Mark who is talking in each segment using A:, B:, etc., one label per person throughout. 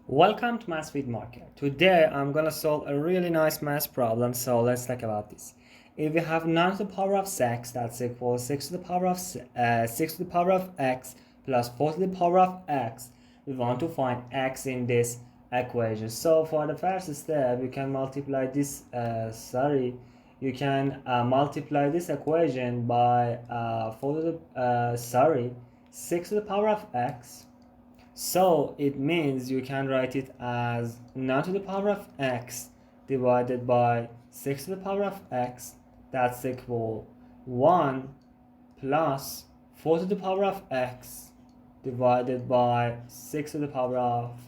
A: Welcome to Math with Marker. Today I'm gonna solve a really nice math problem, so let's talk about this. If we have 9 to the power of 6, that's equal 6 to the power of 6 to the power of x plus 4 to the power of x. We want to find x in this equation. So for the first step, you can multiply this. You can multiply this equation by 6 to the power of x. So it means you can write it as 9 to the power of x divided by 6 to the power of x. That's equal 1 plus 4 to the power of x divided by 6 to the power of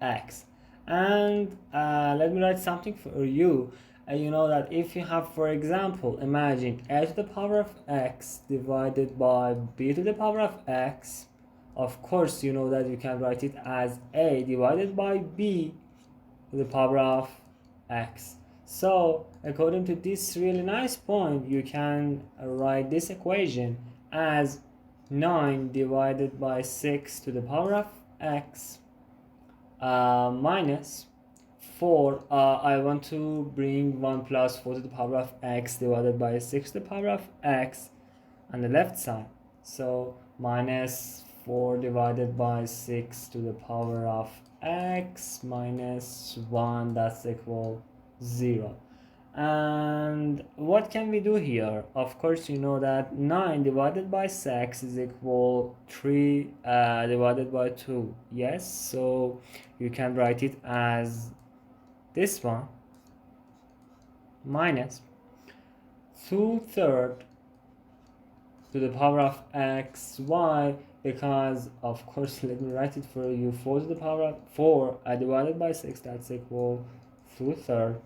A: x. And let me write something for you. You know that if you have, for example, imagine a to the power of x divided by b to the power of x. Of course, you know that you can write it as a divided by b to the power of x. So according to this really nice point, you can write this equation as 9 divided by 6 to the power of x minus 4. I want to bring 1 plus 4 to the power of x divided by 6 to the power of x on the left side. So minus 4 divided by 6 to the power of x minus 1, that's equal 0. And what can we do here? Of course, you know that 9 divided by 6 is equal 3 divided by 2. Yes, so you can write it as this one minus 2/3 to the power of x, y, because of course, let me write it for you, 4 to the power of 4 divided by 6, that's equal 2/3,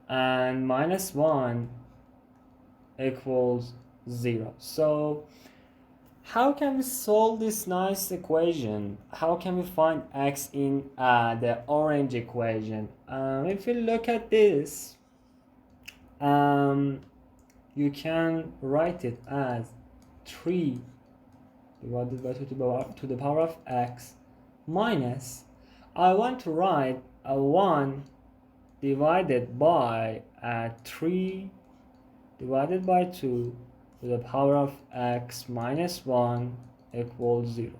A: and minus 1 equals 0. So how can we solve this nice equation? How can we find x in the orange equation? If you look at this, you can write it as 3 divided by 2 to the power of x minus, I want to write a 1 divided by 3 divided by 2 to the power of x minus 1 equals 0.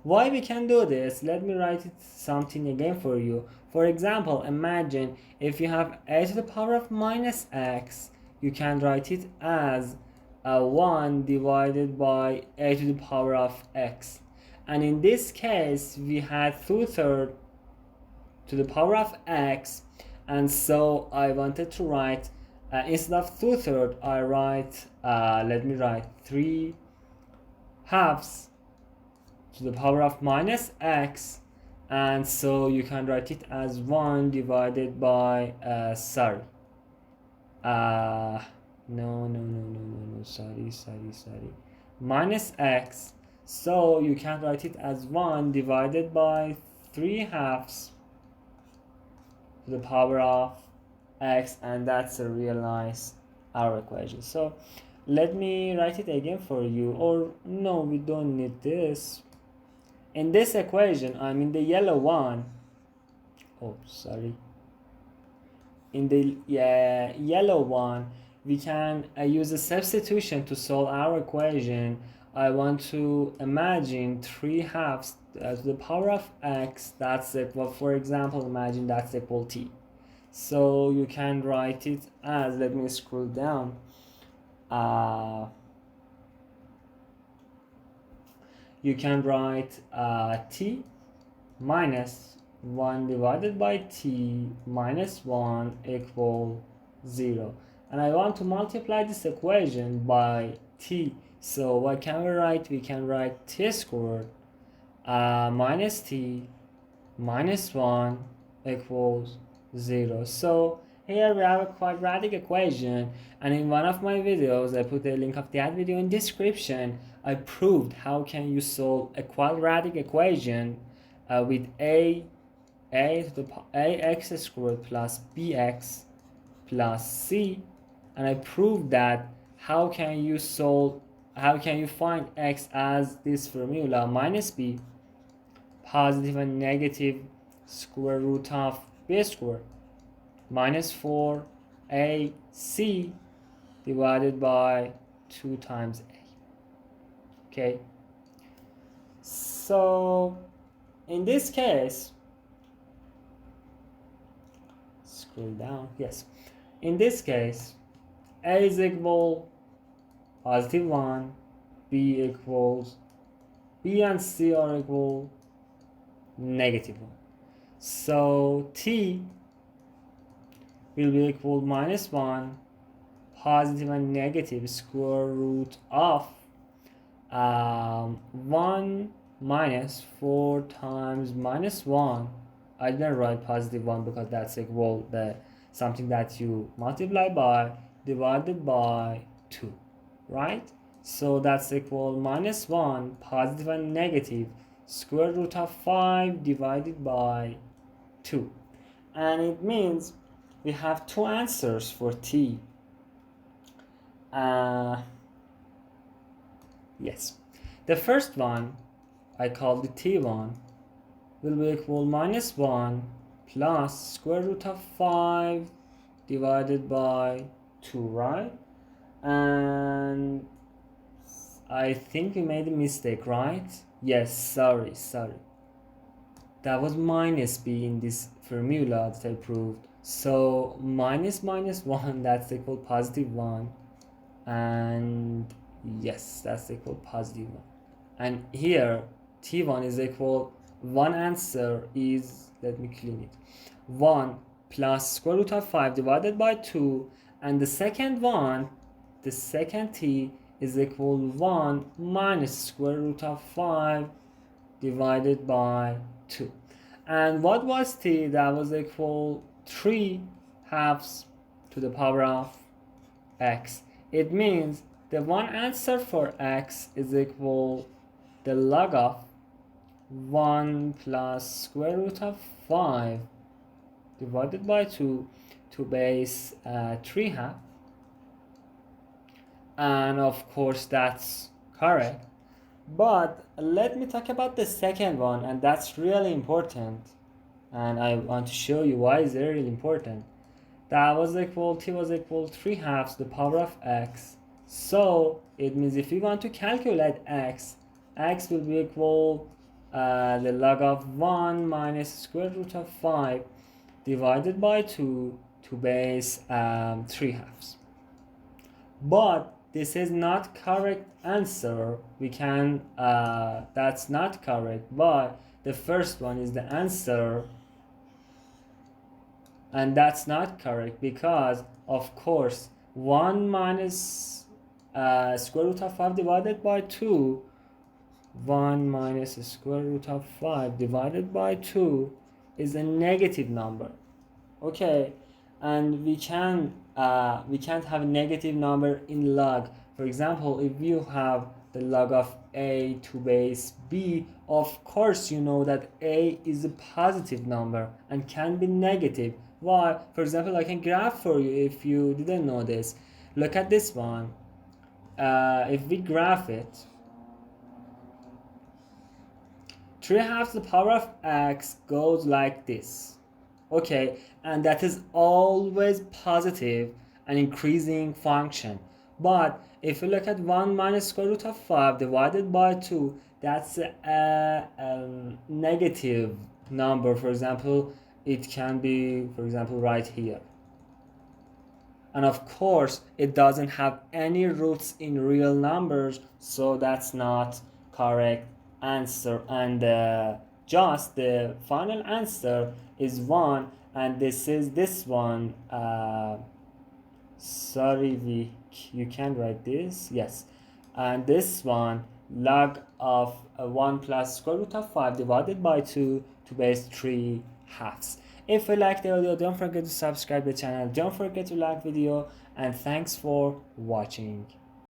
A: Why we can do this? Let me write it something again for you. For example, imagine if you have a to the power of minus x, you can write it as 1 divided by a to the power of x. And in this case, we had 2/3 to the power of x. And so I wanted to write, instead of 2/3, I write, let me write 3/2 to the power of minus x. And so you can write it as 1 divided by, sorry, minus x. So you can write it as 1 divided by 3/2 to the power of x, and that's a real nice our equation. So let me write it again for you, or no, we don't need this. In this equation, I'm in the yellow one. Oh, sorry. In the yellow one, we can use a substitution to solve our equation. I want to imagine 3/2 to the power of x, that's equal, for example, imagine that's equal t. So you can write it as, let me scroll down, you can write t minus 1 divided by t minus 1 equal 0. And I want to multiply this equation by t. So what can we write? We can write t squared minus t minus 1 equals 0. So here we have a quadratic equation, and in one of my videos, I put a link of that video in description. I proved how can you solve a quadratic equation with ax squared plus bx plus c, and I proved that how can you find x as this formula minus b, positive and negative square root of b squared minus 4ac divided by 2 times a. Okay, so in this case, scroll down, yes, in this case a is equal positive 1, b equals, b and c are equal negative 1. So t will be equal minus 1 positive and negative square root of 1 minus 4 times minus 1. I didn't write positive 1 because that's equal the something that you multiply by divided by 2, right? So that's equal minus 1 positive and negative square root of 5 divided by 2. And it means we have two answers for t. Yes, the first one I call the t1 will be equal minus 1 plus square root of 5 divided by 2, right? And I think we made a mistake, right? Yes, sorry, that was minus b in this formula that I proved. So minus 1, that's equal positive 1, and yes, that's equal positive 1. And here t1 is equal, one answer is, let me clean it, 1 plus square root of 5 divided by 2, and the second one, the second t is equal 1 minus square root of 5 divided by 2. And what was t? That was equal 3 halves to the power of x. It means the one answer for x is equal the log of 1 plus square root of 5 divided by 2 to base 3 half. And of course that's correct. But let me talk about the second one, and that's really important, and I want to show you why it's really important. That was equal, t was equal 3 halves the power of x. So it means if we want to calculate x will be equal the log of 1 minus square root of 5 divided by 2 to base 3 halves. But this is not correct answer. We can that's not correct, but the first one is the answer, and that's not correct because of course 1 minus square root of 5 divided by 2, 1 minus square root of 5 divided by 2 is a negative number. Okay, and we can't have a negative number in log. For example, if you have the log of a to base b, of course you know that a is a positive number and can be negative. Why? For example, I can graph for you if you didn't know this. Look at this one. If we graph it, 3 halves the power of x goes like this. Okay, and that is always positive and increasing function. But if you look at 1 minus square root of 5 divided by 2, that's a negative number. For example, it can be, for example, right here. And of course, it doesn't have any roots in real numbers, so that's not correct answer. And just the final answer is 1, and this is this one. Sorry, you can write this, yes, and this one, log of 1 plus square root of 5 divided by 2 to base 3 halves. If you like the video, don't forget to subscribe the channel, don't forget to like video, and thanks for watching.